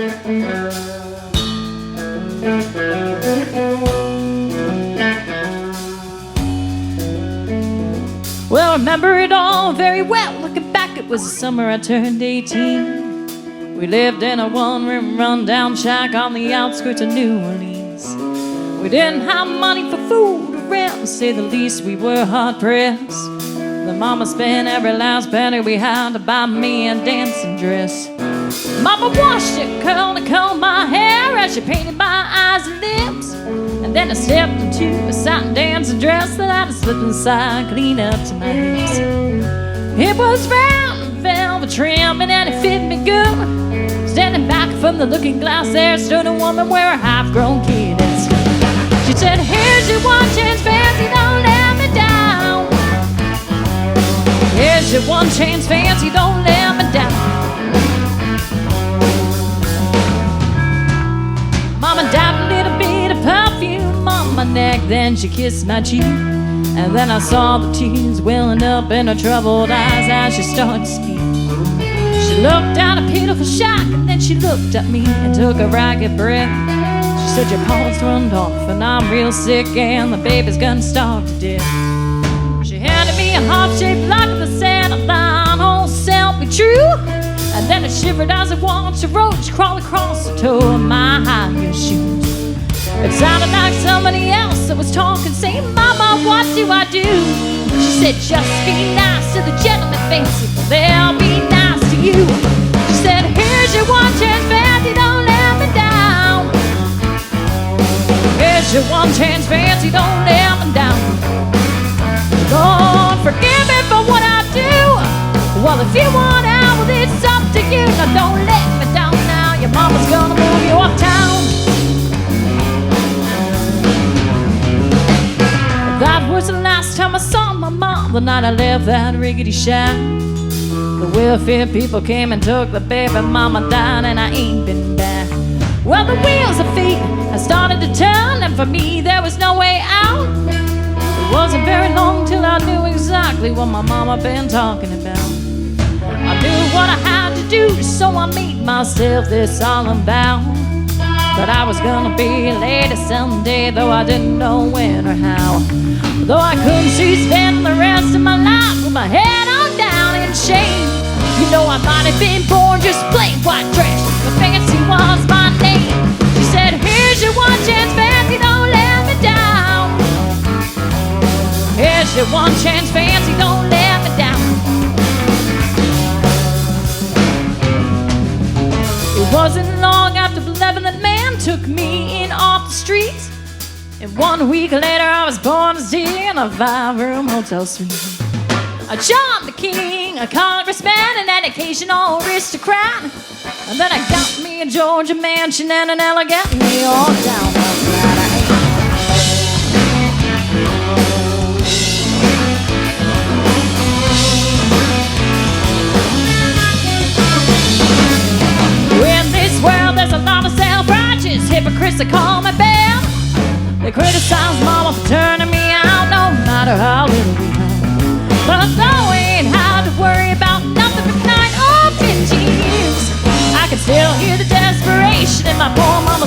Well, I remember it all very well. Looking back, it was the summer I turned 18. We lived in a one-room rundown shack on the outskirts of New Orleans. We didn't have money for food or rent, to say the least. We were hard-pressed. The mama spent every last penny we had to buy me a dancing dress. Mama washed it, curled and combed my hair as she painted my eyes and lips. And then I stepped into a satin dancing dress that I had slipped inside, clean up to my hips. It was round and velvet trim and it fit me good. Standing back from the looking glass, there stood a woman where a half-grown kid had stood. She said, "Here's your one chance, fancy, don't let me down. Here's your one chance, fancy, don't let me down." Mama dabbed a little bit of perfume on my neck, then she kissed my cheek. And then I saw the tears welling up in her troubled eyes as she started to speak. She looked down a pitiful shock, and then she looked at me and took a ragged breath. She said, "Your pa's run off, and I'm real sick, and the baby's gonna starve to death." She handed me a heart-shaped lock of the sand, and thine whole self be true. And then I shivered as I watched a roach crawl across the toe of my high-heel shoes. It sounded like somebody else that was talking, saying, "Mama, what do I do?" She said, "Just be nice to the gentleman, fancy, they'll be nice to you." She said, "Here's your one chance, fancy, don't let me down. Here's your one chance, fancy, don't let me down. Lord, forgive me for what I do. Well, if you want out, well, it's up to you. Now don't let me down now. Your mama's gonna move you uptown." That was the last time I saw my mom, the night I left that rickety shack. The welfare people came and took the baby, mama died, and I ain't been back. Well, the wheels of fate had started to turn, and for me there was no way out. It wasn't very long till I knew exactly what my mama been talking about. I knew what I had to do, so I made myself this solemn vow that I was gonna be a lady someday, though I didn't know when or how. Though I couldn't see spending the rest of my life with my head on down in shame. You know, I might have been born just plain white trash, but fancy was my name. She said, "Here's your one chance, fancy, don't let me down. Here's your one chance, fancy, don't let me down." It wasn't long after 11 that man took me in off the streets. And 1 week later I was born as dear in a 5-room hotel suite. John the King, a congressman, an occasional aristocrat. And then I got me a Georgia mansion and an elegant New York townhouse flat. In this world there's a lot of self-righteous hypocrites that call me bad. They criticize mama for turning me out, no matter how little we have. But though I ain't had to worry about nothing for 9 or 15 years, I can still hear the desperation in my poor mama's